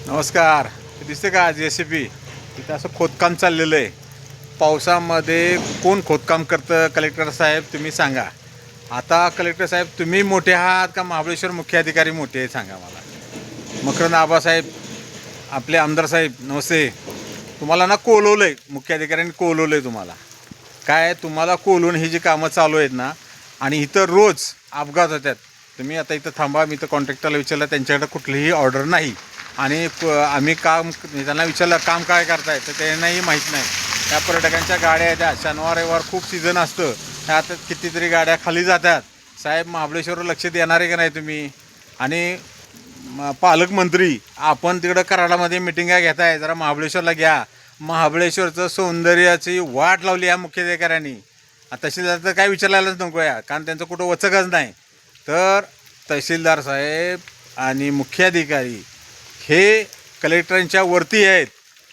नमस्कार. दिसते का JCB इथं असं खोदकाम चाललेलं आहे. पावसामध्ये कोण खोदकाम करतं? कलेक्टर साहेब तुम्ही सांगा. आता कलेक्टर साहेब तुम्ही मोठे आहात का महाबळेश्वर मुख्य अधिकारी मोठे आहेत सांगा मला. मकरंद आबासाहेब, आपले आमदार साहेब नमस्ते. तुम्हाला ना कोलवलं आहे, मुख्य अधिकाऱ्यांनी कोलवलं आहे तुम्हाला. काय तुम्हाला कोलवून ही जी कामं चालू आहेत ना, आणि इथं रोज अपघात होतात. तुम्ही आता इथं थांबा, मी तर कॉन्ट्रॅक्टरला विचारलं, त्यांच्याकडे कुठलीही ऑर्डर नाही. आणि आम्ही काम त्यांना विचारलं काम काय करताय, तर त्यांनाही माहीत नाही. त्या पर्यटकांच्या गाड्या येतात, शनिवार रविवार खूप सीझन असतं, त्यात कितीतरी गाड्या खाली जातात. साहेब महाबळेश्वरवर लक्ष देणार आहे का नाही तुम्ही? आणि पालकमंत्री आपण तिकडं कराडामध्ये मिटिंगा घेताय, जरा महाबळेश्वरला घ्या. महाबळेश्वरचं सौंदर्याची वाट लावली या मुख्याधिकाऱ्यांनी. तहसीलदार तर काय विचारायलाच नको या, कारण त्यांचं कुठं वचकच नाही. तर तहसीलदार साहेब आणि मुख्याधिकारी हे कलेक्टरांच्या वरती आहेत.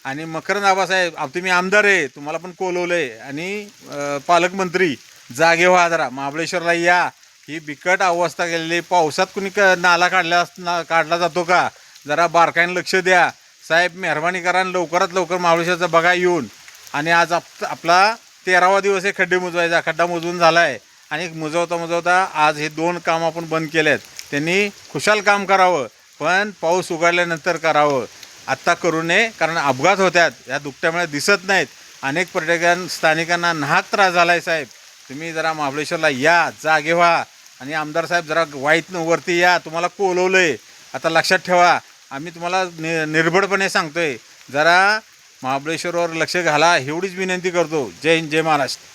आणि मकरंद आबासाहेब तुम्ही आमदार आहे, तुम्हाला पण कोलवलं आहे. आणि पालकमंत्री जागे व्हा, जरा महाबळेश्वरला या. ही बिकट अवस्था गेलेली, पावसात कुणी नाला काढला जातो का? जरा बारकाईने लक्ष द्या साहेब, मेहरबानी करा. लवकरात लवकर महाबळेश्वरचा बघा येऊन. आणि आज आपला 13वा दिवस आहे खड्डे मुजवायचा. खड्डा मुजवून झाला आहे आणि मुजवता आज हे 2 काम आपण बंद केले आहेत. त्यांनी खुशाल काम करावं, पण पाऊस उघडल्यानंतर करावं. आत्ता करू नये, कारण अपघात होतात, या दुपट्यामुळे दिसत नाहीत. अनेक स्थानिकांना नाहक त्रास झाला आहे. साहेब तुम्ही जरा महाबळेश्वरला या, जागे व्हा. आणि आमदार साहेब जरा वाईतनं वरती या, तुम्हाला कोलवलं आहे. आता लक्षात ठेवा, आम्ही तुम्हाला निर्भयपणे सांगतोय, जरा महाबळेश्वरवर लक्ष घाला, एवढीच विनंती करतो. जय हिंद, जय महाराष्ट्र.